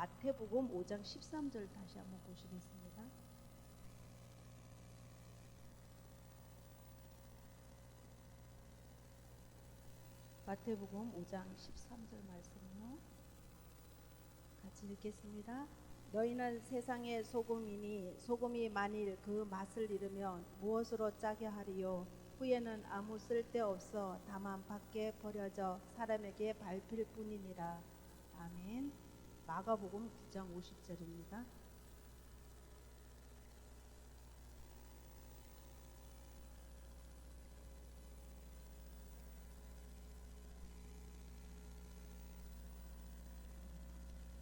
마태복음 5장 13절 다시 한번 보시겠습니다. 마태복음 5장 13절 말씀요. 같이 읽겠습니다. 너희는 세상의 소금이니 소금이 만일 그 맛을 잃으면 무엇으로 짜게 하리요? 후에는 아무 쓸데없어 다만 밖에 버려져 사람에게 밟힐 뿐이니라. 아멘. 마가복음 9장 50절입니다.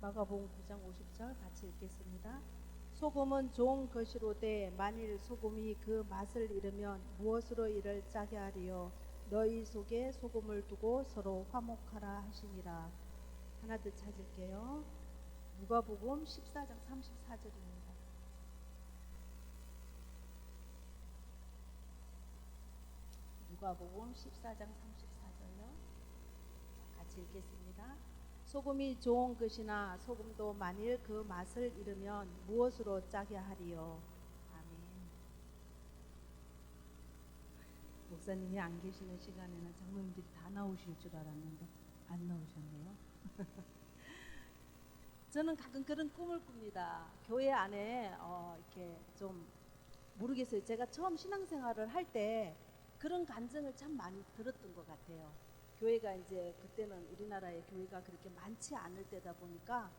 마가복음 9장 50절 같이 읽겠습니다. 소금은 좋은 것이로되 만일 소금이 그 맛을 잃으면 무엇으로 이를 짜게 하리요? 너희 속에 소금을 두고 서로 화목하라 하시니라. 하나 더 찾을게요. 누가복음 14장 34절입니다. 누가복음 14장 34절요. 같이 읽겠습니다. 소금이 좋은 것이나 소금도 만일 그 맛을 잃으면 무엇으로 짜게 하리요? 아멘. 목사님이 안 계시는 시간에는 장로님들이 다 나오실 줄 알았는데 안 나오셨네요. 저는 가끔 그런 꿈을 꿉니다. 교회 안에 이렇게 좀 모르겠어요. 제가 처음 신앙생활을 할 때 그런 간증을 참 많이 들었던 것 같아요. 교회가 이제 그때는 우리나라에 교회가 그렇게 많지 않을 때다 보니까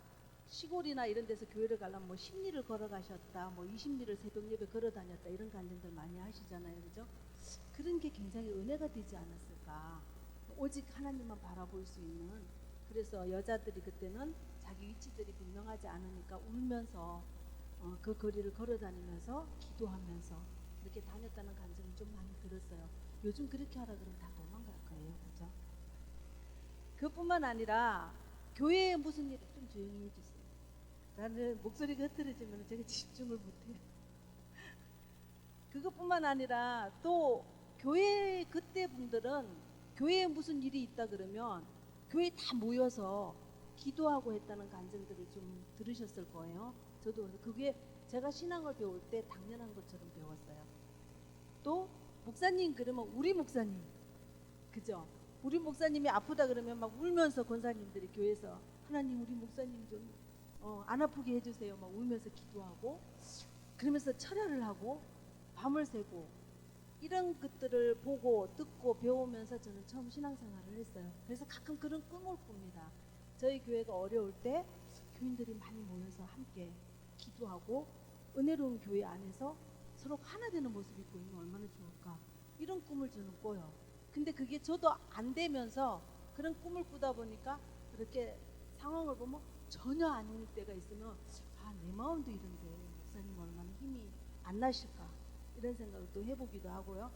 시골이나 이런 데서 교회를 가려면 뭐 10리를 걸어가셨다, 뭐 20리를 새벽 예배 걸어다녔다 이런 간증들 많이 하시잖아요, 그죠? 그런 게 굉장히 은혜가 되지 않았을까? 오직 하나님만 바라볼 수 있는. 그래서 여자들이 그때는 자기 위치들이 분명하지 않으니까 울면서 그 거리를 걸어다니면서 기도하면서 이렇게 다녔다는 간증을 좀 많이 들었어요. 요즘 그렇게 하라 그러면 다 도망갈 거예요, 그죠? 그뿐만 아니라 교회에 무슨 일이 좀 조용히 해주세요. 나는 목소리가 흐트러지면 제가 집중을 못해요. 그것뿐만 아니라 또 교회 그때 분들은 교회에 무슨 일이 있다 그러면 교회 다 모여서 기도하고 했다는 간증들을 좀 들으셨을 거예요. 저도 그게 제가 신앙을 배울 때 당연한 것처럼 배웠어요. 또 목사님 그러면 우리 목사님, 그죠? 우리 목사님이 아프다 그러면 막 울면서 권사님들이 교회에서 하나님 우리 목사님 좀 안 아프게 해주세요. 막 울면서 기도하고 그러면서 철야를 하고 밤을 새고 이런 것들을 보고 듣고 배우면서 저는 처음 신앙생활을 했어요. 그래서 가끔 그런 꿈을 꿉니다. 저희 교회가 어려울 때 교인들이 많이 모여서 함께 기도하고 은혜로운 교회 안에서 서로 하나 되는 모습이 보이면 얼마나 좋을까. 이런 꿈을 저는 꿔요. 근데 그게 저도 안 되면서 그런 꿈을 꾸다 보니까 이렇게 상황을 보면 전혀 아닐 때가 있으면 내 마음도 이런데 목사님 얼마나 힘이 안 나실까 이런 생각을 또 해보기도 하고요.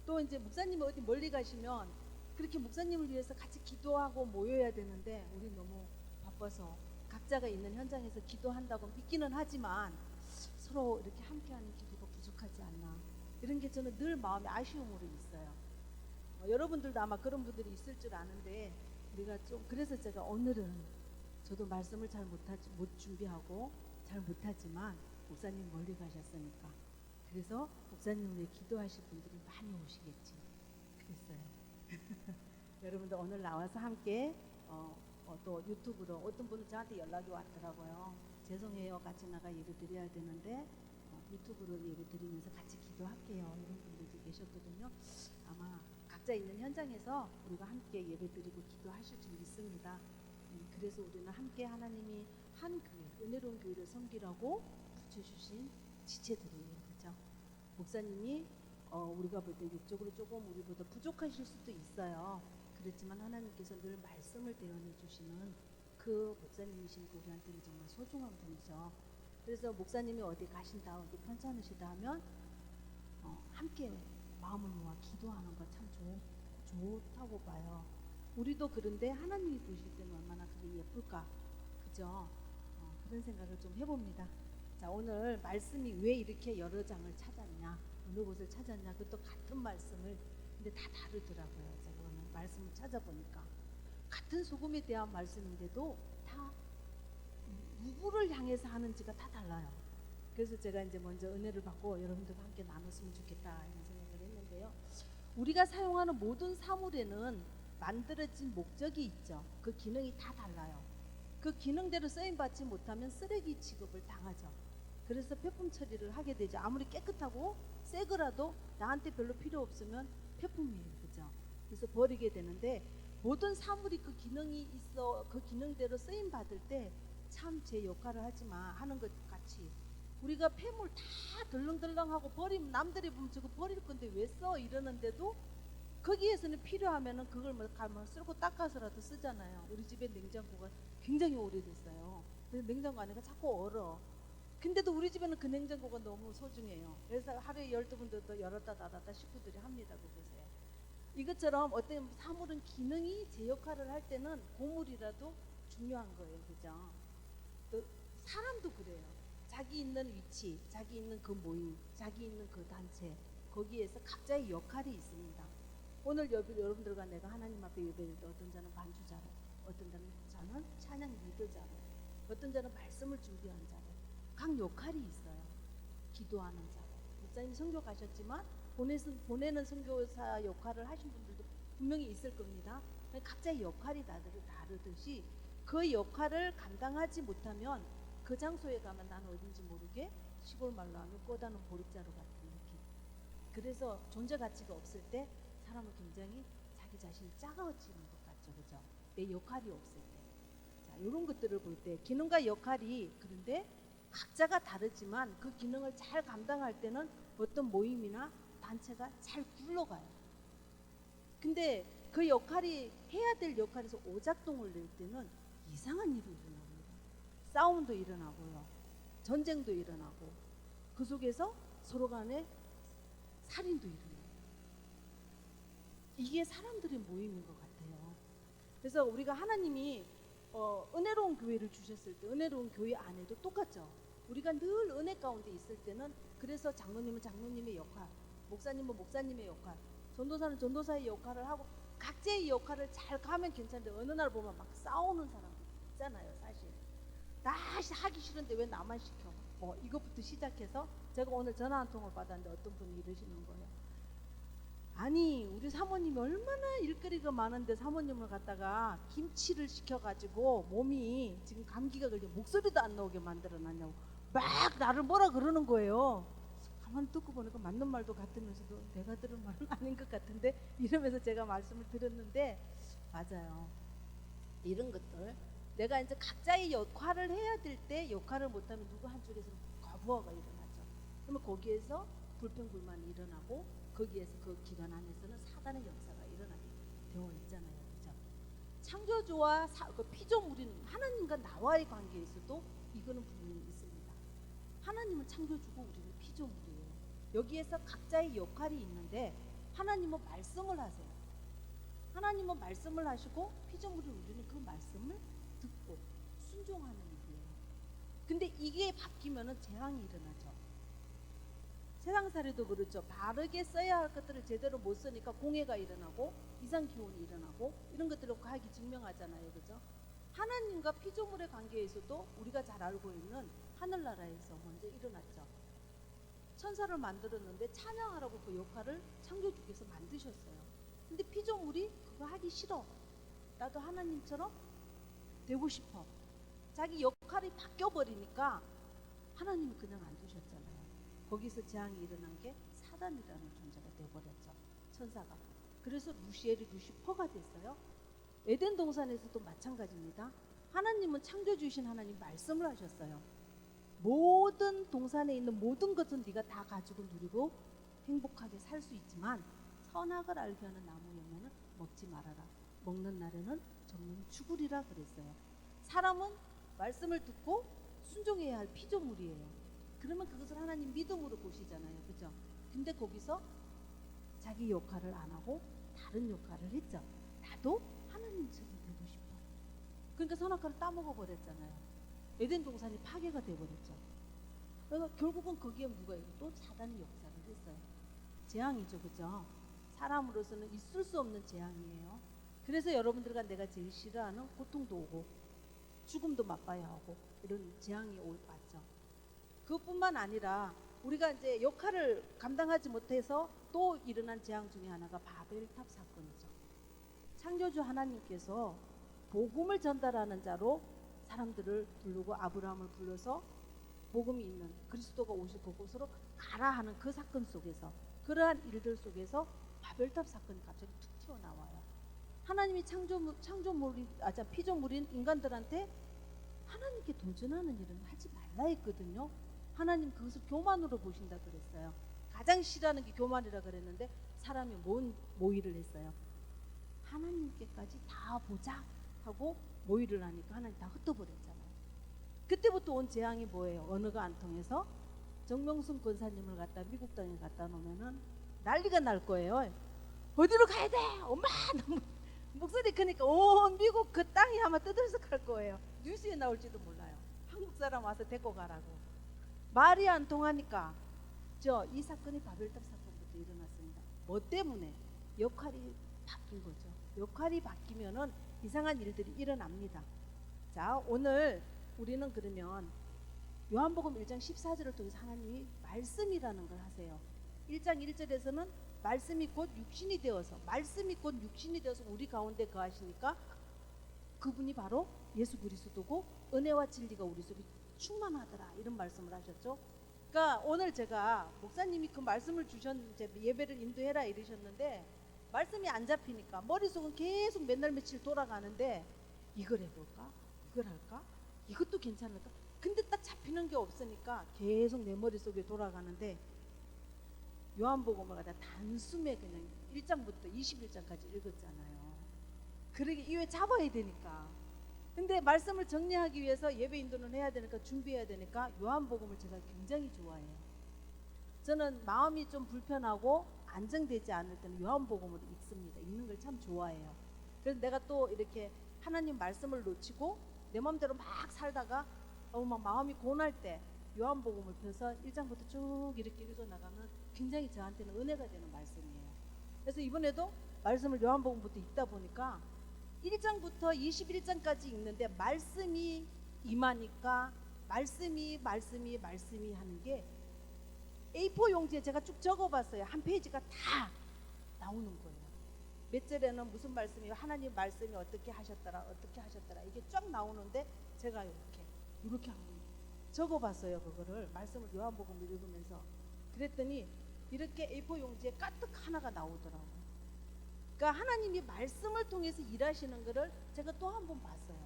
또 이제 목사님 어디 멀리 가시면 그렇게 목사님을 위해서 같이 기도하고 모여야 되는데 우리 너무 바빠서 각자가 있는 현장에서 기도한다고 믿기는 하지만 서로 이렇게 함께하는 기도가 부족하지 않나 이런 게 저는 늘 마음에 아쉬움으로 있어요. 여러분들도 아마 그런 분들이 있을 줄 아는데 우리가 좀 그래서 제가 오늘은 저도 말씀을 잘 못 준비하고 잘 못하지만 목사님 멀리 가셨으니까 그래서 목사님을 위해 기도하실 분들이 많이 오시겠지 그랬어요. 여러분들 오늘 나와서 함께 또 유튜브로 어떤 분은 저한테 연락이 왔더라고요. 죄송해요 같이 나가 예배 드려야 되는데 유튜브로 예배 드리면서 같이 기도할게요 이런 분들도 계셨거든요. 아마 각자 있는 현장에서 우리가 함께 예배 드리고 기도하실 줄 믿습니다. 그래서 우리는 함께 하나님이 한 교회, 은혜로운 교회를 섬기라고 붙여주신 지체들이에요. 그죠? 목사님이 우리가 볼 때 육적으로 조금 우리보다 부족하실 수도 있어요. 그렇지만 하나님께서 늘 말씀을 대언해 주시는 그 목사님이신 우리한테는 정말 소중한 분이죠. 그래서 목사님이 어디 가신다, 어디 편찮으시다 하면 함께 마음을 모아 기도하는 거 참 좋다고 봐요. 우리도 그런데 하나님이 보실 때는 얼마나 그게 예쁠까, 그죠? 그런 생각을 좀 해봅니다. 자, 오늘 말씀이 왜 이렇게 여러 장을 찾았냐, 어느 곳을 찾았냐, 그것도 같은 말씀을 근데 다 다르더라고요. 제가 오늘 말씀을 찾아보니까 같은 소금에 대한 말씀인데도 다 누구를 향해서 하는지가 다 달라요. 그래서 제가 이제 먼저 은혜를 받고 여러분들과 함께 나눴으면 좋겠다 이런 생각을 했는데요. 우리가 사용하는 모든 사물에는 만들어진 목적이 있죠. 그 기능이 다 달라요. 그 기능대로 쓰임받지 못하면 쓰레기 취급을 당하죠. 그래서 폐품 처리를 하게 되죠. 아무리 깨끗하고 새 거라도 나한테 별로 필요 없으면 폐품이에요. 그죠? 그래서 버리게 되는데, 모든 사물이 그 기능이 있어 그 기능대로 쓰임 받을 때 참 제 역할을 하지마 하는 것 같이, 우리가 폐물 다 덜렁덜렁하고 버리면 남들이 보면 저거 버릴 건데 왜 써? 이러는데도 거기에서는 필요하면은 그걸 뭐 가면 쓸고 닦아서라도 쓰잖아요. 우리 집에 냉장고가 굉장히 오래됐어요. 그래서 냉장고 안에가 자꾸 얼어. 근데도 우리 집에는 그 냉장고가 너무 소중해요. 그래서 하루에 12번도 더 열었다 닫았다 식구들이 합니다. 그것에. 이것처럼 어떤 사물은 기능이 제 역할을 할 때는 고물이라도 중요한 거예요. 그죠? 또 사람도 그래요. 자기 있는 위치, 자기 있는 그 모임, 자기 있는 그 단체, 거기에서 각자의 역할이 있습니다. 오늘 여러분들과 내가 하나님 앞에 예배를 때 어떤 자는 반주자로, 어떤 자는 찬양 리더자로, 어떤 자는 말씀을 준비한 자로, 각 역할이 있어요. 기도하는 자로. 목사님이 선교 가셨지만 보내는 선교사 역할을 하신 분들도 분명히 있을 겁니다. 각자의 역할이 다르듯이 그 역할을 감당하지 못하면 그 장소에 가면 나는 어딘지 모르게 시골 말로 하면 꼬다는 보릿자루 같은 느낌. 그래서 존재 가치가 없을 때 사람은 굉장히 자기 자신이 작아지는 것 같죠. 그죠? 내 역할이 없을 때. 자, 이런 것들을 볼 때 기능과 역할이, 그런데 각자가 다르지만 그 기능을 잘 감당할 때는 어떤 모임이나 단체가 잘 굴러가요. 근데 그 역할이 해야 될 역할에서 오작동을 낼 때는 이상한 일이 일어납니다. 싸움도 일어나고요. 전쟁도 일어나고, 그 속에서 서로 간에 살인도 일어나요. 이게 사람들의 모임인 것 같아요. 그래서 우리가 하나님이 은혜로운 교회를 주셨을 때 은혜로운 교회 안에도 똑같죠. 우리가 늘 은혜 가운데 있을 때는, 그래서 장로님은 장로님의 역할, 목사님은 목사님의 역할, 전도사는 전도사의 역할을 하고 각자의 역할을 잘 가면 괜찮은데, 어느 날 보면 막 싸우는 사람들 있잖아요. 사실 나 하기 싫은데 왜 나만 시켜? 이것부터 시작해서, 제가 오늘 전화 한 통을 받았는데 어떤 분이 이러시는 거예요. 아니, 우리 사모님이 얼마나 일거리가 많은데 사모님을 갖다가 김치를 시켜가지고 몸이 지금 감기가 걸려 목소리도 안 나오게 만들어놨냐고 막 나를 뭐라 그러는 거예요. 가만 듣고 보니까 맞는 말도 같으면서도 내가 들은 말은 아닌 것 같은데, 이러면서 제가 말씀을 드렸는데, 맞아요. 이런 것들, 내가 이제 각자의 역할을 해야 될 때 역할을 못하면 누구 한쪽에서는 거부화가 일어나죠. 그러면 거기에서 불평불만이 일어나고, 거기에서 그 기관 안에서는 사단의 역사가 일어나게 되어 있잖아요. 그렇죠? 창조주와 그 피조물인 하나님과 나와의 관계에서도 이거는 분명히 있습니다. 하나님은 창조주고 우리는 피조물이에요. 여기에서 각자의 역할이 있는데, 하나님은 말씀을 하세요. 하나님은 말씀을 하시고 피조물인 우리는 그 말씀을 듣고 순종하는 일이에요. 근데 이게 바뀌면은 재앙이 일어나죠. 세상살이도 그렇죠. 바르게 써야 할 것들을 제대로 못 쓰니까 공해가 일어나고 이상기온이 일어나고 이런 것들을 과학이 증명하잖아요. 그죠? 하나님과 피조물의 관계에서도 우리가 잘 알고 있는 하늘나라에서 먼저 일어났죠. 천사를 만들었는데 찬양하라고 그 역할을 창조주께서 만드셨어요. 근데 피조물이 그거 하기 싫어. 나도 하나님처럼 되고 싶어. 자기 역할이 바뀌어버리니까 하나님은 그냥 안 두셨잖아요. 거기서 재앙이 일어난 게 사단이라는 존재가 되어버렸죠. 천사가. 그래서 루시엘이 루시퍼가 됐어요. 에덴 동산에서도 마찬가지입니다. 하나님은 창조주이신 하나님 말씀을 하셨어요. 모든 동산에 있는 모든 것은 네가 다 가지고 누리고 행복하게 살 수 있지만 선악을 알게 하는 나무 열매는 먹지 말아라. 먹는 날에는 정령 죽으리라 그랬어요. 사람은 말씀을 듣고 순종해야 할 피조물이에요. 그러면 그것을 하나님 믿음으로 보시잖아요. 그죠? 근데 거기서 자기 역할을 안 하고 다른 역할을 했죠. 나도 하나님처럼 되고 싶어. 그러니까 선악과를 따먹어 버렸잖아요. 에덴 동산이 파괴가 되어버렸죠. 그래서 결국은 거기에 누가 있고 또 사단이 역사를 했어요. 재앙이죠. 그죠? 사람으로서는 있을 수 없는 재앙이에요. 그래서 여러분들과 내가 제일 싫어하는 고통도 오고, 죽음도 맛봐야 하고 이런 재앙이 왔죠. 그뿐만 아니라 우리가 이제 역할을 감당하지 못해서 또 일어난 재앙 중에 하나가 바벨탑 사건이죠. 창조주 하나님께서 복음을 전달하는 자로 사람들을 부르고 아브라함을 불러서 복음이 있는 그리스도가 오실 그곳으로 가라 하는 그 사건 속에서, 그러한 일들 속에서 바벨탑 사건이 갑자기 툭 튀어나와요. 하나님이 피조물인 인간들한테 하나님께 도전하는 일은 하지 말라 했거든요. 하나님 그것을 교만으로 보신다 그랬어요. 가장 싫어하는 게 교만이라 그랬는데 사람이 뭔 모의를 했어요. 하나님께까지 다 보자 하고 모의를 하니까 하나님 다 흩어버렸잖아요. 그때부터 온 재앙이 뭐예요? 언어가 안 통해서 정명순 권사님을 갖다 미국 땅에 갖다 놓으면은 난리가 날 거예요. 어디로 가야 돼? 엄마 목소리 크니까 온 미국 그 땅이 아마 떠들썩할 거예요. 뉴스에 나올지도 몰라요. 한국 사람 와서 데리고 가라고. 말이 안 통하니까 이 사건이 바벨탑 사건부터 일어났습니다. 뭐 때문에? 역할이 바뀐 거죠. 역할이 바뀌면은 이상한 일들이 일어납니다. 자, 오늘 우리는 그러면 요한복음 1장 14절을 통해서 하나님이 말씀이라는 걸 하세요. 1장 1절에서는 말씀이 곧 육신이 되어서, 말씀이 곧 육신이 되어서 우리 가운데 거하시니까 그분이 바로 예수 그리스도고 은혜와 진리가 우리 속에 충만하더라, 이런 말씀을 하셨죠. 그러니까 오늘 제가 목사님이 그 말씀을 주셨는데 예배를 인도해라 이러셨는데 말씀이 안 잡히니까 머릿속은 계속 맨날 며칠 돌아가는데 이걸 해볼까? 이걸 할까? 이것도 괜찮을까? 근데 딱 잡히는 게 없으니까 계속 내 머릿속에 돌아가는데 요한복음을 갖다 단숨에 그냥 1장부터 21장까지 읽었잖아요. 그러게 이외에 잡아야 되니까. 근데 말씀을 정리하기 위해서 예배 인도는 해야 되니까 준비해야 되니까 요한복음을 제가 굉장히 좋아해요. 저는 마음이 좀 불편하고 안정되지 않을 때는 요한복음을 읽습니다. 읽는 걸 참 좋아해요. 그래서 내가 또 이렇게 하나님 말씀을 놓치고 내 마음대로 막 살다가 막 마음이 고날 때 요한복음을 펴서 1장부터 쭉 이렇게 읽어나가면 굉장히 저한테는 은혜가 되는 말씀이에요. 그래서 이번에도 말씀을 요한복음부터 읽다 보니까 1장부터 21장까지 읽는데 말씀이 임하니까 말씀이 하는 게 A4 용지에 제가 쭉 적어봤어요. 한 페이지가 다 나오는 거예요. 몇 절에는 무슨 말씀이에요? 하나님 말씀이 어떻게 하셨더라 이게 쫙 나오는데 제가 이렇게 한번 적어봤어요. 그거를 말씀을 요한복음을 읽으면서 그랬더니 이렇게 A4 용지에 까뜩 하나가 나오더라고요. 그러니까 하나님이 말씀을 통해서 일하시는 것을 제가 또 한 번 봤어요.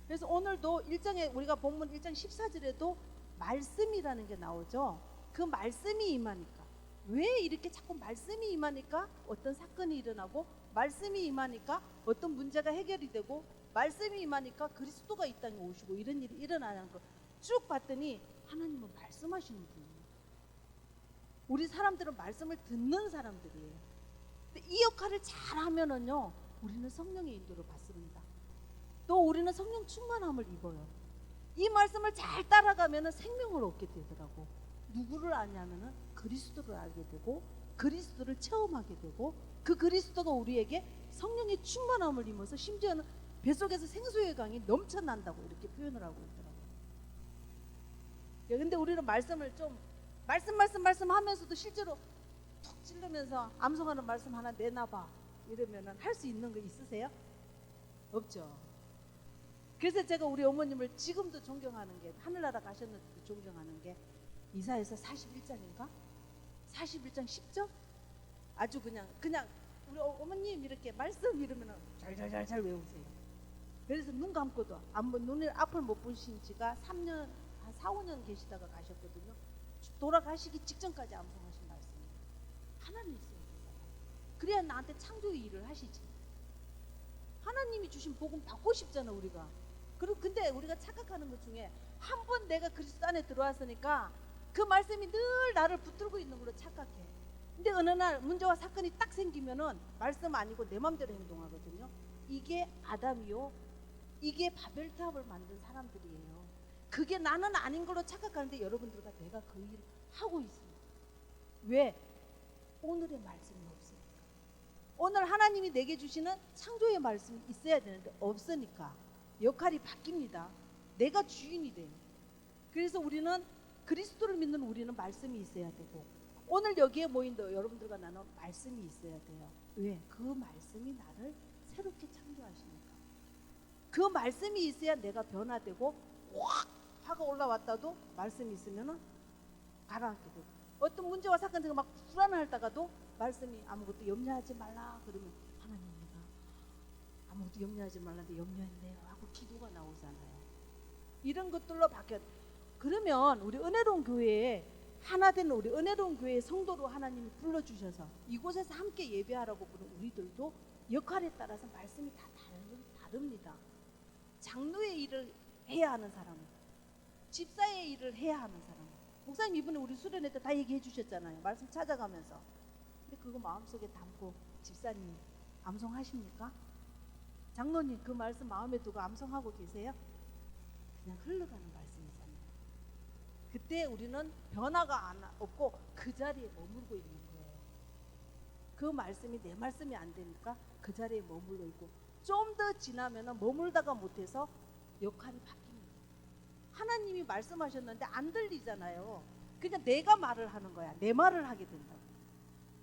그래서 오늘도 1장에 우리가 본문 1장 14절에도 말씀이라는 게 나오죠. 그 말씀이 임하니까, 왜 이렇게 자꾸 말씀이 임하니까 어떤 사건이 일어나고, 말씀이 임하니까 어떤 문제가 해결이 되고, 말씀이 임하니까 그리스도가 이 땅에 오시고 이런 일이 일어나는 거 쭉 봤더니 하나님은 말씀하시는 분이에요. 우리 사람들은 말씀을 듣는 사람들이에요. 근데 이 역할을 잘하면은요 우리는 성령의 인도를 받습니다. 또 우리는 성령 충만함을 입어요. 이 말씀을 잘 따라가면은 생명을 얻게 되더라고. 누구를 아냐면은 그리스도를 알게 되고 그리스도를 체험하게 되고 그 그리스도가 우리에게 성령의 충만함을 입어서 심지어는 뱃속에서 생수의 강이 넘쳐난다고 이렇게 표현을 하고 있더라고요. 근데 우리는 말씀을 좀 말씀 하면서도 실제로 툭 찌르면서 암송하는 말씀 하나 내놔봐 이러면은 할 수 있는 거 있으세요? 없죠. 그래서 제가 우리 어머님을 지금도 존경하는 게, 하늘나라 가셨는데도 존경하는 게 이사야서 41장인가? 41장 10절? 아주 그냥 우리 어머님 이렇게 말씀 이러면은 잘 외우세요. 그래서 눈 감고도 눈을 앞을 못 보신 지가 3년, 한 4, 5년 계시다가 가셨거든요. 돌아가시기 직전까지 암송하신 말씀이에요. 하나님 있어요. 그래야 나한테 창조의 일을 하시지. 하나님이 주신 복음 받고 싶잖아 우리가. 근데 우리가 착각하는 것 중에 한 번 내가 그리스도 안에 들어왔으니까 그 말씀이 늘 나를 붙들고 있는 걸로 착각해. 근데 어느 날 문제와 사건이 딱 생기면은 말씀 아니고 내 맘대로 행동하거든요. 이게 아담이요, 이게 바벨탑을 만든 사람들이에요. 그게 나는 아닌 걸로 착각하는데 여러분들과 내가 그 일을 하고 있습니다. 왜? 오늘의 말씀이 없으니까. 오늘 하나님이 내게 주시는 창조의 말씀이 있어야 되는데 없으니까 역할이 바뀝니다. 내가 주인이 돼요. 그래서 우리는 그리스도를 믿는 우리는 말씀이 있어야 되고, 오늘 여기에 모인 여러분들과 나는 말씀이 있어야 돼요. 왜? 그 말씀이 나를 새롭게 창조하시니까. 그 말씀이 있어야 내가 변화되고, 확 화가 올라왔다도 말씀이 있으면 가라앉게 되고, 어떤 문제와 사건 등을 막 불안할다가도 말씀이 아무것도 염려하지 말라 그러면 하나님, 내가 아무것도 염려하지 말라는데 염려했네요 하고 기도가 나오잖아요. 이런 것들로 바뀌어. 그러면 우리 은혜로운 교회에 하나 되는 우리 은혜로운 교회의 성도로 하나님이 불러주셔서 이곳에서 함께 예배하라고 부른 우리들도 역할에 따라서 말씀이 다 다릅니다. 장로의 일을 해야 하는 사람은, 집사의 일을 해야 하는 사람은, 목사님 이번에 우리 수련회 때 다 얘기해 주셨잖아요. 말씀 찾아가면서. 근데 그거 마음속에 담고 집사님 암송하십니까? 장로님 그 말씀 마음에 두고 암송하고 계세요? 그냥 흘러가는 말씀이잖아요. 그때 우리는 변화가 없고 그 자리에 머물고 있는 거예요. 그 말씀이 내 말씀이 안 되니까 그 자리에 머물러 있고, 좀 더 지나면 머물다가 못해서 역할이 바뀝니다. 하나님이 말씀하셨는데 안 들리잖아요. 그러니까 내가 말을 하는 거야. 내 말을 하게 된다고.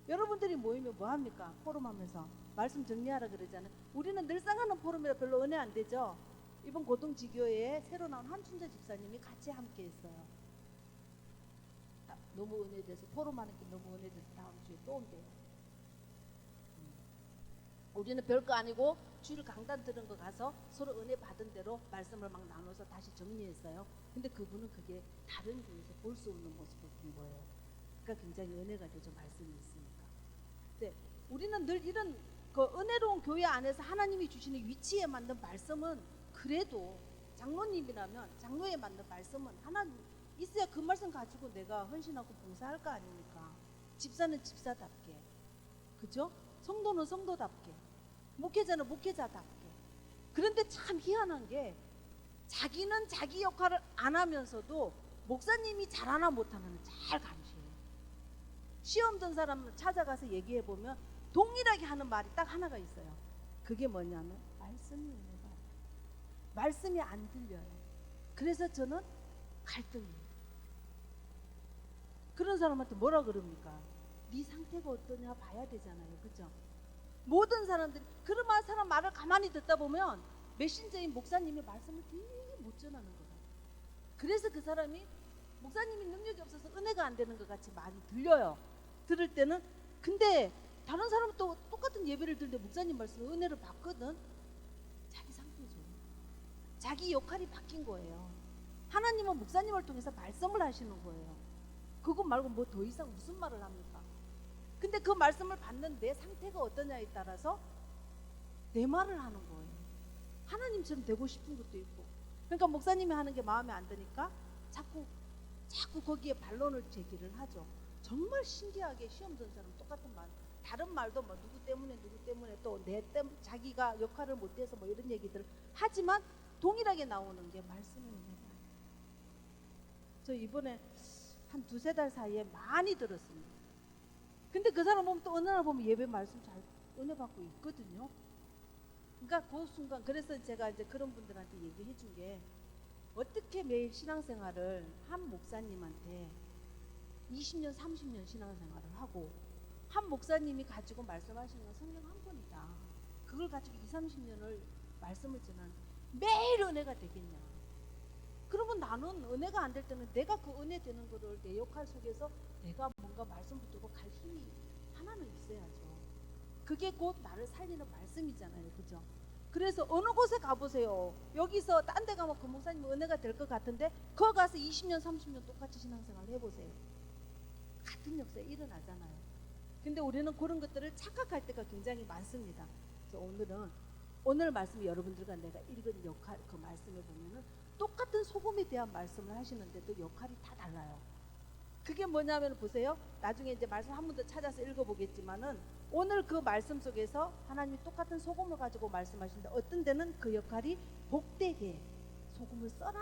여러분들이 모이면 뭐합니까? 포럼하면서 말씀 정리하라 그러잖아요. 우리는 늘상 하는 포럼이라 별로 은혜 안 되죠. 이번 고등지교에 새로 나온 한춘자 집사님이 같이 함께 했어요. 너무 은혜돼서, 포럼하는 게 너무 은혜돼서 다음 주에 또 온대요. 우리는 별거 아니고 주일 강단 들은 거 가서 서로 은혜 받은 대로 말씀을 막 나눠서 다시 정리했어요. 근데 그분은 그게 다른 교회에서 볼 수 없는 모습을 본 거예요. 그러니까 굉장히 은혜가 되죠, 말씀이 있으니까. 네, 우리는 늘 이런 그 은혜로운 교회 안에서 하나님이 주시는 위치에 맞는 말씀은, 그래도 장로님이라면 장로에 맞는 말씀은 하나님 있어야 그 말씀 가지고 내가 헌신하고 봉사할 거 아닙니까? 집사는 집사답게, 그죠? 성도는 성도답게, 목회자는 목회자답게. 그런데 참 희한한 게, 자기는 자기 역할을 안 하면서도 목사님이 잘하나 못하나 잘 감시해요. 시험 든 사람 찾아가서 얘기해 보면 동일하게 하는 말이 딱 하나가 있어요. 그게 뭐냐면 말씀이 은혜가, 말씀이 안 들려요. 그래서 저는 갈등이에요. 그런 사람한테 뭐라 그럽니까? 네 상태가 어떠냐 봐야 되잖아요, 그죠? 모든 사람들이 그런 사람 말을 가만히 듣다 보면 메신저인 목사님의 말씀을 되게 못 전하는 거예요. 그래서 그 사람이 목사님이 능력이 없어서 은혜가 안 되는 것 같이 많이 들려요. 들을 때는. 근데 다른 사람은 또 똑같은 예배를 들는데 목사님 말씀에 은혜를 받거든. 자기 상태죠. 자기 역할이 바뀐 거예요. 하나님은 목사님을 통해서 말씀을 하시는 거예요. 그것 말고 뭐 더 이상 무슨 말을 합니까? 근데 그 말씀을 받는 내 상태가 어떠냐에 따라서 내 말을 하는 거예요. 하나님처럼 되고 싶은 것도 있고. 그러니까 목사님이 하는 게 마음에 안 드니까 자꾸 거기에 반론을 제기를 하죠. 정말 신기하게 시험 든 사람 똑같은 말, 다른 말도 뭐 누구 때문에 또 내 때문에 자기가 역할을 못해서 뭐 이런 얘기들을 하지만 동일하게 나오는 게 말씀의 은혜가. 저 이번에 한 두세 달 사이에 많이 들었습니다. 근데 그 사람 보면 또 어느 날 보면 예배 말씀 잘 은혜 받고 있거든요. 그러니까 그 순간, 그래서 제가 이제 그런 분들한테 얘기해 준 게, 어떻게 매일 신앙생활을 한 목사님한테 20년 30년 신앙생활을 하고, 한 목사님이 가지고 말씀하시는 건 성경 한 권이다, 그걸 가지고 20, 30년을 말씀을 전하는 매일 은혜가 되겠냐. 그러면 나는 은혜가 안 될 때는 내가 그 은혜 되는 거를 내 역할 속에서 내가 뭔가 말씀 붙들고 갈 힘이 하나는 있어야죠. 그게 곧 나를 살리는 말씀이잖아요, 그죠? 그래서 어느 곳에 가보세요. 여기서 딴 데 가면 그 목사님 은혜가 될 것 같은데 거기 가서 20년 30년 똑같이 신앙생활 해보세요. 같은 역사에 일어나잖아요. 근데 우리는 그런 것들을 착각할 때가 굉장히 많습니다. 그래서 오늘 말씀, 여러분들과 내가 읽은 역할, 그 말씀에 보면은 똑같은 소금에 대한 말씀을 하시는데도 역할이 다 달라요. 그게 뭐냐면 보세요. 나중에 이제 말씀 한 번 더 찾아서 읽어보겠지만은, 오늘 그 말씀 속에서 하나님이 똑같은 소금을 가지고 말씀하시는데, 어떤 데는 그 역할이 복되게 소금을 써라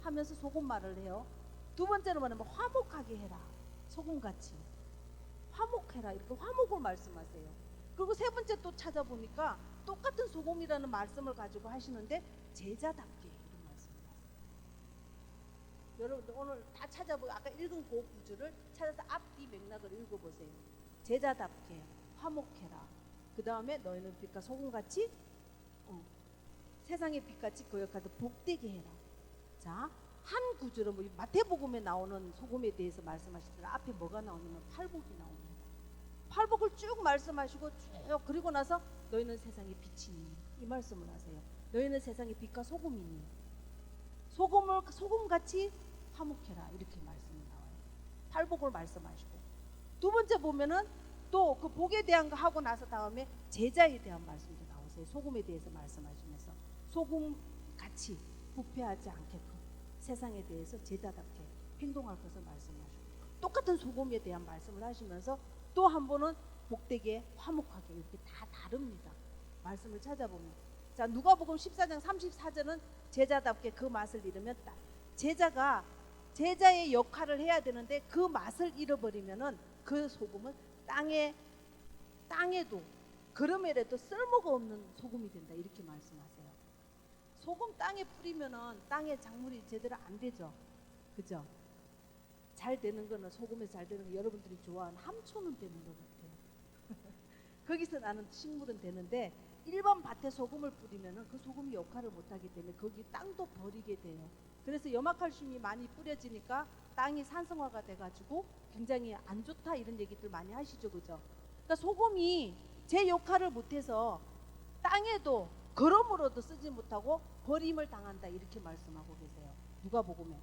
하면서 소금 말을 해요. 두 번째로 뭐냐면 화목하게 해라, 소금같이 화목해라, 이렇게 화목을 말씀하세요. 그리고 세 번째 또 찾아보니까 똑같은 소금이라는 말씀을 가지고 하시는데 제자답게 이런 말씀을 하세요. 여러분들 오늘 다 찾아보고 아까 읽은 그 구절을 찾아서 앞뒤 맥락을 읽어보세요. 제자답게 화목해라. 그 다음에 너희는 빛과 소금같이 세상의 빛같이 거역하듯 복되게 해라. 자, 한 구절은 뭐 마태복음에 나오는 소금에 대해서 말씀하시더라. 앞에 뭐가 나오냐면 팔복이 나옵니다. 팔복을 쭉 말씀하시고 쭉 그리고 나서 너희는 세상의 빛이니 이 말씀을 하세요. 너희는 세상의 빛과 소금이니 소금같이 화목해라 이렇게 말씀이 나와요. 팔복을 말씀하시고 두 번째 보면은 또 그 복에 대한 거 하고 나서 다음에 제자에 대한 말씀도 나오세요. 소금에 대해서 말씀하시면서 소금같이 부패하지 않게끔 세상에 대해서 제자답게 행동할 것을 말씀하시고 똑같은 소금에 대한 말씀을 하시면서 또 한 번은 복되게 화목하게 이렇게 다 다릅니다. 말씀을 찾아보면 자 누가복음 14장 34절은 제자답게 그 맛을 잃으면 제자가 제자의 역할을 해야 되는데 그 맛을 잃어버리면은 그 소금은 땅에도 그럼에라도 쓸모가 없는 소금이 된다 이렇게 말씀하세요. 소금 땅에 뿌리면은 땅에 작물이 제대로 안 되죠. 그죠? 잘 되는 거는 소금에 잘 되는 거 여러분들이 좋아하는 함초는 되는 것 같아요. 거기서 나는 식물은 되는데 일반 밭에 소금을 뿌리면은 그 소금이 역할을 못하기 때문에 거기 땅도 버리게 돼요. 그래서 염화칼슘이 많이 뿌려지니까 땅이 산성화가 돼가지고 굉장히 안 좋다 이런 얘기들 많이 하시죠, 그죠? 그러니까 소금이 제 역할을 못해서 땅에도 걸음으로도 쓰지 못하고 버림을 당한다 이렇게 말씀하고 계세요. 누가복음에.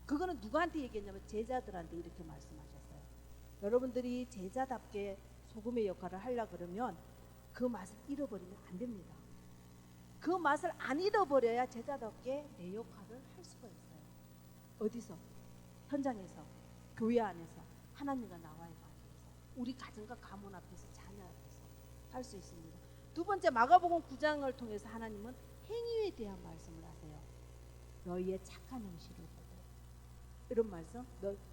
그거는 누구한테 얘기했냐면 제자들한테 이렇게 말씀하셨어요. 여러분들이 제자답게 소금의 역할을 하려고 그러면 그 맛을 잃어버리면 안 됩니다. 그 맛을 안 잃어버려야 제자답게 내 역할을 할 수가 있어요. 어디서? 현장에서, 교회 안에서, 하나님과 나와의 관계에서, 우리 가정과 가문 앞에서, 자녀 앞에서 할 수 있습니다. 두 번째 마가복음 9장을 통해서 하나님은 행위에 대한 말씀을 하세요. 너희의 착한 행실을 보고 이런 말씀.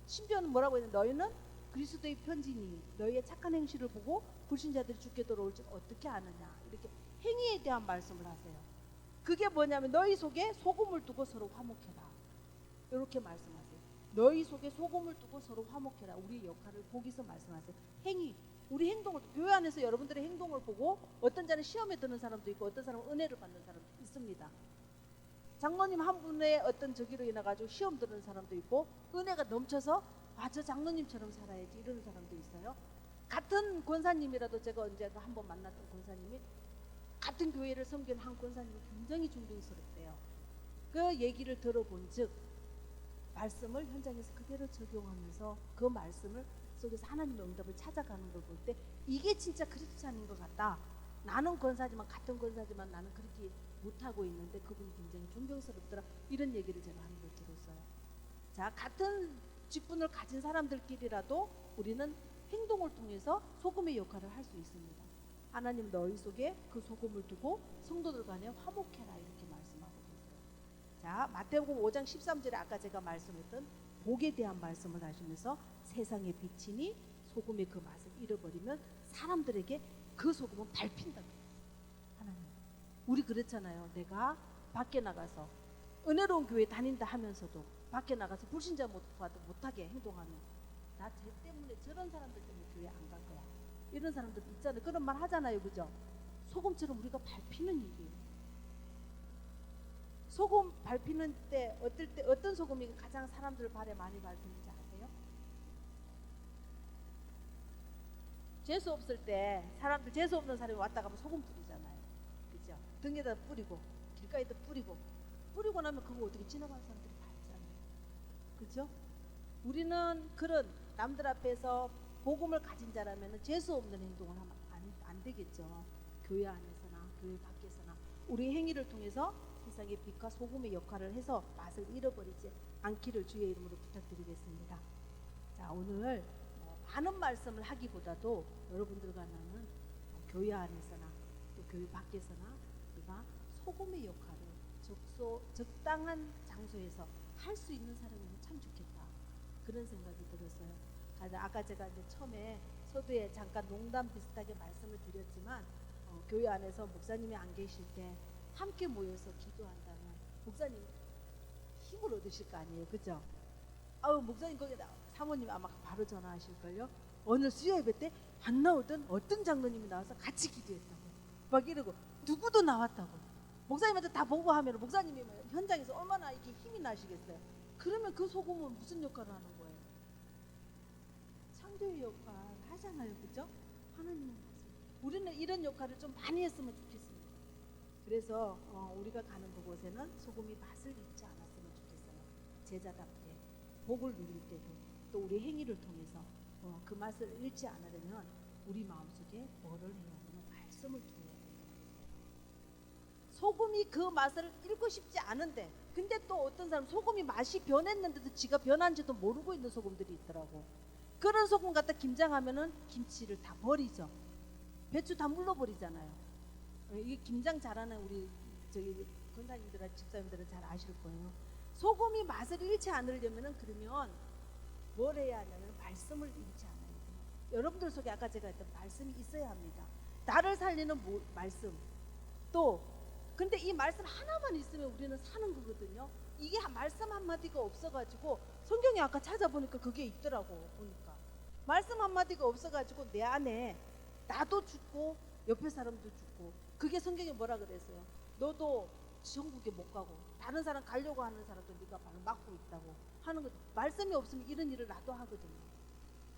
신비는 뭐라고 했는데 너희는 그리스도의 편지니 너희의 착한 행실을 보고 불신자들이 죽게 돌아올 줄 어떻게 아느냐 이렇게 행위에 대한 말씀을 하세요. 그게 뭐냐면 너희 속에 소금을 두고 서로 화목해라 이렇게 말씀하세요. 너희 속에 소금을 두고 서로 화목해라. 우리의 역할을 거기서 말씀하세요. 행위 우리 행동을 교회 안에서 여러분들의 행동을 보고 어떤 자는 시험에 드는 사람도 있고 어떤 사람은 은혜를 받는 사람도 있습니다. 장로님 한 분의 어떤 저기로 인해 가지고 시험 드는 사람도 있고 은혜가 넘쳐서 저 장로님처럼 살아야지 이러는 사람도 있어요. 같은 권사님이라도 제가 언제가 한번 만났던 권사님이 같은 교회를 섬기는 한 권사님이 굉장히 존경스럽대요. 그 얘기를 들어본 즉 말씀을 현장에서 그대로 적용하면서 그 말씀을 속에서 하나님의 응답을 찾아가는 걸 볼 때 이게 진짜 크리스찬인 것 같다. 나는 권사지만 같은 권사지만 나는 그렇게 못하고 있는데 그분이 굉장히 존경스럽더라. 이런 얘기를 제가 하는 걸 들었어요. 자, 같은 직분을 가진 사람들끼리라도 우리는 행동을 통해서 소금의 역할을 할 수 있습니다. 하나님 너희 속에 그 소금을 두고 성도들 간에 화목해라 이렇게 말씀하고 계세요. 자, 마태복음 5장 13절에 아까 제가 말씀했던 복에 대한 말씀을 하시면서 세상의 빛이니 소금의 그 맛을 잃어버리면 사람들에게 그 소금은 밟힌다. 하나님 우리 그렇잖아요. 내가 밖에 나가서 은혜로운 교회 다닌다 하면서도 밖에 나가서 불신자 못하게 행동하면 나 쟤 때문에 저런 사람들 때문에 교회 안 갈 거야 이런 사람들 있잖아요. 그런 말 하잖아요. 그죠? 소금처럼 우리가 밟히는 일이에요. 소금 밟히는 때 어떤 소금이 가장 사람들 발에 많이 밟히는지 아세요? 재수 없을 때 사람들 재수 없는 사람이 왔다 가면 소금 뿌리잖아요. 그죠? 등에다 뿌리고 길가에다 뿌리고 나면 그거 어떻게 지나가는 사람들이 다 있잖아요. 그죠? 우리는 그런 남들 앞에서 복음을 가진 자라면 재수 없는 행동을 하면 안 되겠죠. 교회 안에서나 교회 밖에서나 우리 행위를 통해서 세상의 빛과 소금의 역할을 해서 맛을 잃어버리지 않기를 주의 이름으로 부탁드리겠습니다. 자, 오늘 많은 말씀을 하기보다도 여러분들과 나는 교회 안에서나 또 교회 밖에서나 우리가 소금의 역할을 적당한 장소에서 할 수 있는 사람이면 참 좋겠다. 그런 생각이 들었어요. 아까 제가 이제 처음에 서두에 잠깐 농담 비슷하게 말씀을 드렸지만 교회 안에서 목사님이 안 계실 때 함께 모여서 기도한다면 목사님 힘을 얻으실 거 아니에요. 그죠? 아우 목사님 거기다 사모님 아마 바로 전화하실걸요. 오늘 수요 예배 때 안 나오던 어떤 장로님이 나와서 같이 기도했다고 막 이러고 누구도 나왔다고 목사님한테 다 보고하면 목사님이 현장에서 얼마나 이렇게 힘이 나시겠어요. 그러면 그 소금은 무슨 역할을 하는 거예요? 창조의 역할 하잖아요, 그죠? 하나님은 우리는 이런 역할을 좀 많이 했으면 좋겠습니다. 그래서 우리가 가는 그곳에는 소금이 맛을 잃지 않았으면 좋겠어요. 제자답게 복을 누릴 때도 또 우리 행위를 통해서 그 맛을 잃지 않으려면 우리 마음속에 뭐를 해야 하냐면 말씀을 통해야 돼요. 소금이 그 맛을 잃고 싶지 않은데 근데 또 어떤 사람 소금이 맛이 변했는데도 지가 변한지도 모르고 있는 소금들이 있더라고. 그런 소금 갖다 김장하면은 김치를 다 버리죠. 배추 다 물러버리잖아요. 이게 김장 잘하는 우리 저기 권사님들과 집사님들은 잘 아실 거예요. 소금이 맛을 잃지 않으려면은 그러면 뭘 해야 하냐면 말씀을 잃지 않아야 돼요. 여러분들 속에 아까 제가 했던 말씀이 있어야 합니다. 나를 살리는 말씀. 또 근데 이 말씀 하나만 있으면 우리는 사는 거거든요. 이게 말씀 한마디가 없어가지고 성경에 아까 찾아보니까 그게 있더라고. 보니까 말씀 한마디가 없어가지고 내 안에 나도 죽고 옆에 사람도 죽고 그게 성경에 뭐라 그랬어요? 너도 천국에 못 가고 다른 사람 가려고 하는 사람도 네가 바로 막고 있다고 하는 거죠. 말씀이 없으면 이런 일을 나도 하거든요.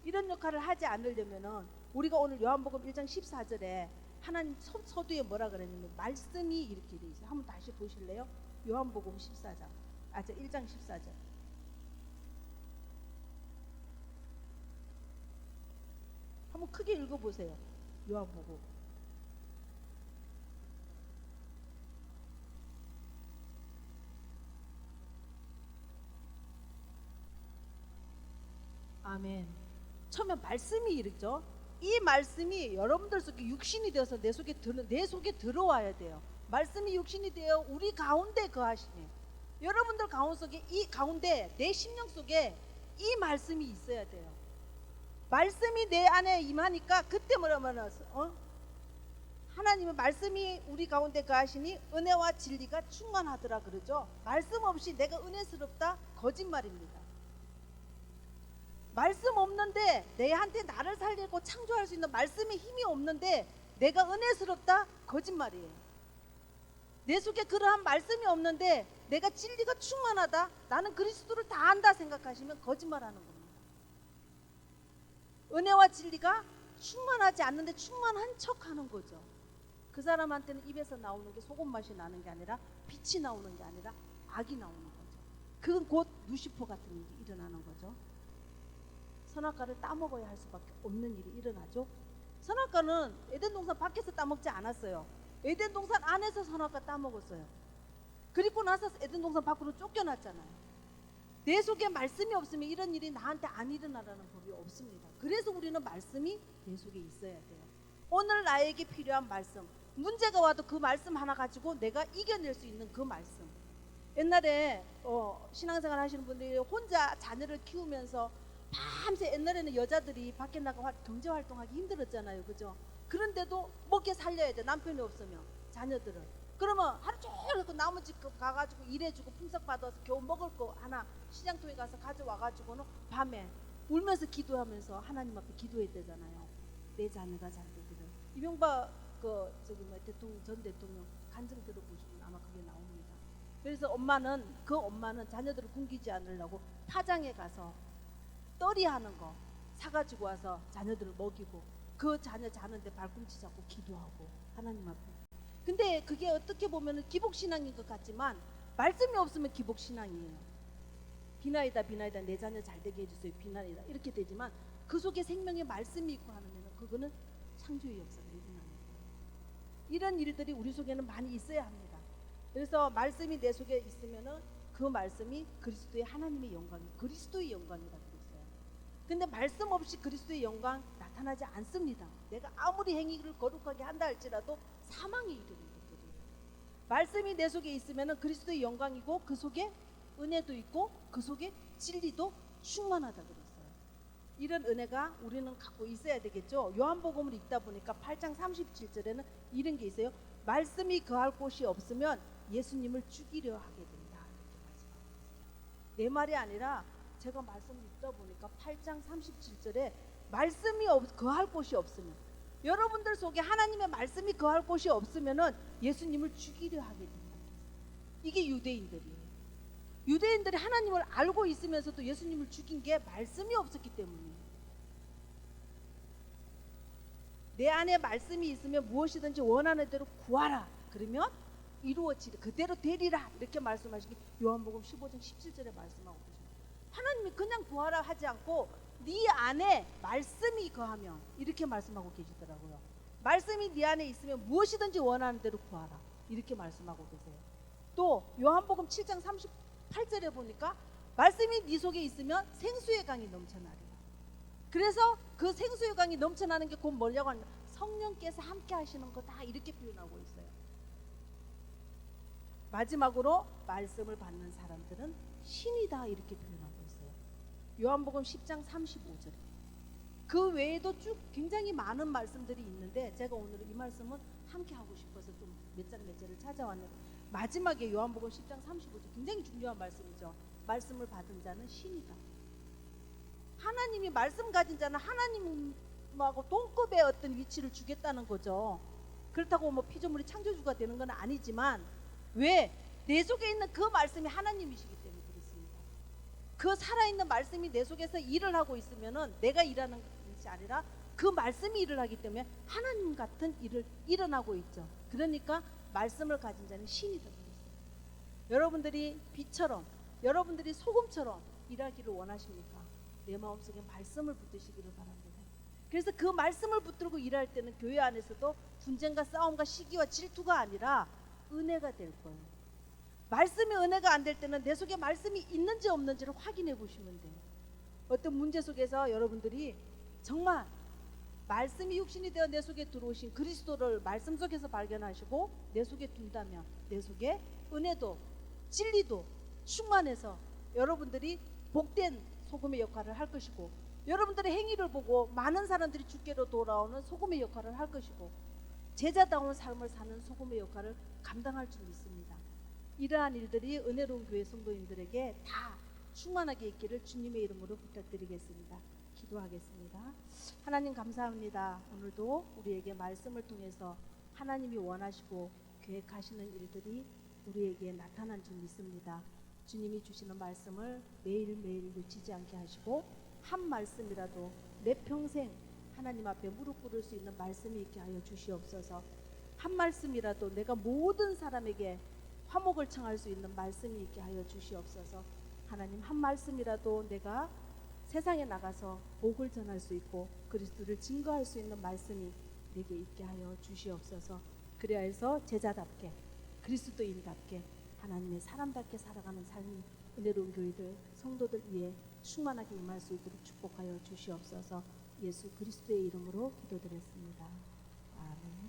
이런 역할을 하지 않으려면은 우리가 오늘 요한복음 1장 14절에 하나님 서두에 뭐라 그랬냐면 말씀이 이렇게 돼 있어요. 한번 다시 보실래요? 요한복음 14장 1장 14절 한번 크게 읽어보세요. 요한복음 아멘. 처음에 말씀이 이르죠. 이 말씀이 여러분들 속에 육신이 되어서 내 속에 들어와야 돼요. 말씀이 육신이 되어 우리 가운데 거하시네. 여러분들 속에 이 가운데 내 심령 속에 이 말씀이 있어야 돼요. 말씀이 내 안에 임하니까 그때 뭐라면 하나님의 말씀이 우리 가운데 거하시니 은혜와 진리가 충만하더라 그러죠. 말씀 없이 내가 은혜스럽다 거짓말입니다. 말씀 없는데 내한테 나를 살리고 창조할 수 있는 말씀의 힘이 없는데 내가 은혜스럽다 거짓말이에요. 내 속에 그러한 말씀이 없는데 내가 진리가 충만하다 나는 그리스도를 다 안다 생각하시면 거짓말하는 겁니다. 은혜와 진리가 충만하지 않는데 충만한 척하는 거죠. 그 사람한테는 입에서 나오는 게 소금 맛이 나는 게 아니라 빛이 나오는 게 아니라 악이 나오는 거죠. 그건 곧 루시퍼 같은 일이 일어나는 거죠. 선악과를 따먹어야 할 수밖에 없는 일이 일어나죠. 선악과는 에덴 동산 밖에서 따먹지 않았어요. 에덴 동산 안에서 선악과 따먹었어요. 그리고 나서 에덴 동산 밖으로 쫓겨났잖아요. 내 속에 말씀이 없으면 이런 일이 나한테 안 일어나라는 법이 없습니다. 그래서 우리는 말씀이 내 속에 있어야 돼요. 오늘 나에게 필요한 말씀, 문제가 와도 그 말씀 하나 가지고 내가 이겨낼 수 있는 그 말씀. 옛날에 신앙생활 하시는 분들이 혼자 자녀를 키우면서 밤새 옛날에는 여자들이 밖에 나가 경제활동하기 힘들었잖아요. 그죠? 그런데도 먹게 살려야 돼. 남편이 없으면 자녀들을. 그러면 하루 종일 그 나무집 가가지고 일해주고 풍석 받아서 겨우 먹을 거 하나 시장통에 가서 가져와가지고는 밤에 울면서 기도하면서 하나님 앞에 기도했대잖아요. 내 자녀가 잘 되기를. 이명박 전 대통령 간증 들어보시면 아마 그게 나옵니다. 그래서 엄마는 자녀들을 굶기지 않으려고 파장에 가서 떨이 하는 거 사가지고 와서 자녀들을 먹이고 그 자녀 자는데 발꿈치 잡고 기도하고 하나님 앞에. 근데 그게 어떻게 보면 기복신앙인 것 같지만 말씀이 없으면 기복신앙이에요. 비나이다 내 자녀 잘되게 해주세요. 비나이다 이렇게 되지만 그 속에 생명의 말씀이 있고 하면 그거는 창조의 역사가 일어나는 거예요. 이런 일들이 우리 속에는 많이 있어야 합니다. 그래서 말씀이 내 속에 있으면은 그 말씀이 그리스도의 하나님의 영광이 그리스도의 영광이라 그랬어요. 근데 말씀 없이 그리스도의 영광 나타나지 않습니다. 내가 아무리 행위를 거룩하게 한다 할지라도 사망이 이르는 것들이에요. 말씀이 내 속에 있으면은 그리스도의 영광이고 그 속에 은혜도 있고 그 속에 진리도 충만하다 그랬어요. 이런 은혜가 우리는 갖고 있어야 되겠죠. 요한복음을 읽다 보니까 8장 37절에는 이런 게 있어요. 말씀이 거할 곳이 없으면 예수님을 죽이려 하게 된다. 이렇게 말씀하고 있어요. 내 말이 아니라 제가 말씀을 읽다 보니까 8장 37절에 말씀이 거할 곳이 없으면, 여러분들 속에 하나님의 말씀이 거할 곳이 없으면은 예수님을 죽이려 하게 된다. 이게 유대인들이에요. 유대인들이 하나님을 알고 있으면서도 예수님을 죽인 게 말씀이 없었기 때문이에요. 내 안에 말씀이 있으면 무엇이든지 원하는 대로 구하라. 그러면 이루어지리, 그대로 되리라. 이렇게 말씀하신 게 요한복음 15장 17절에 말씀하고 계십니다. 하나님이 그냥 구하라 하지 않고 네 안에 말씀이 거하면, 이렇게 말씀하고 계시더라고요. 말씀이 네 안에 있으면 무엇이든지 원하는 대로 구하라. 이렇게 말씀하고 계세요. 또 요한복음 7장 38절에 보니까 말씀이 네 속에 있으면 생수의 강이 넘쳐나리라. 그래서 그 생수의 강이 넘쳐나는 게 곧 뭐냐고 하면 성령께서 함께 하시는 거다, 이렇게 표현하고 있어요. 마지막으로 말씀을 받는 사람들은 신이다, 이렇게 표현하고 있어요. 요한복음 10장 35절에. 그 외에도 쭉 굉장히 많은 말씀들이 있는데 제가 오늘 이 말씀은 함께 하고 싶어서 좀 몇 장 몇 절을 찾아왔는데, 마지막에 요한복음 10장 35절 굉장히 중요한 말씀이죠. 말씀을 받은 자는 신이다. 하나님이 말씀 가진 자는 하나님하고 동급의 어떤 위치를 주겠다는 거죠. 그렇다고 뭐 피조물이 창조주가 되는 건 아니지만, 왜? 내 속에 있는 그 말씀이 하나님이시기 때문에 그렇습니다. 그 살아있는 말씀이 내 속에서 일을 하고 있으면은 내가 일하는 것이 아니라 그 말씀이 일을 하기 때문에 하나님 같은 일을 일어나고 있죠. 그러니까 말씀을 가진 자는 신이 되고 있어요. 여러분들이 빛처럼, 여러분들이 소금처럼 일하기를 원하십니까? 내 마음속에 말씀을 붙드시기를 바랍니다. 그래서 그 말씀을 붙들고 일할 때는 교회 안에서도 분쟁과 싸움과 시기와 질투가 아니라 은혜가 될 거예요. 말씀이 은혜가 안 될 때는 내 속에 말씀이 있는지 없는지를 확인해 보시면 돼요. 어떤 문제 속에서 여러분들이 정말 말씀이 육신이 되어 내 속에 들어오신 그리스도를 말씀 속에서 발견하시고 내 속에 둔다면 내 속에 은혜도 진리도 충만해서 여러분들이 복된 소금의 역할을 할 것이고, 여러분들의 행위를 보고 많은 사람들이 주께로 돌아오는 소금의 역할을 할 것이고, 제자다운 삶을 사는 소금의 역할을 감당할 줄 믿습니다. 이러한 일들이 은혜로운 교회 성도님들에게 다 충만하게 있기를 주님의 이름으로 부탁드리겠습니다. 기도하겠습니다. 하나님 감사합니다. 오늘도 우리에게 말씀을 통해서 하나님이 원하시고 계획하시는 일들이 우리에게 나타난 줄 믿습니다. 주님이 주시는 말씀을 매일매일 놓치지 않게 하시고, 한 말씀이라도 내 평생 하나님 앞에 무릎 꿇을 수 있는 말씀이 있게 하여 주시옵소서. 한 말씀이라도 내가 모든 사람에게 화목을 청할 수 있는 말씀이 있게 하여 주시옵소서. 하나님, 한 말씀이라도 내가 세상에 나가서 복을 전할 수 있고 그리스도를 증거할 수 있는 말씀이 내게 있게 하여 주시옵소서. 그래야 해서 제자답게, 그리스도인답게, 하나님의 사람답게 살아가는 삶이 은혜로운 교회들, 성도들 위해 충만하게 임할 수 있도록 축복하여 주시옵소서. 예수 그리스도의 이름으로 기도드렸습니다. 아멘.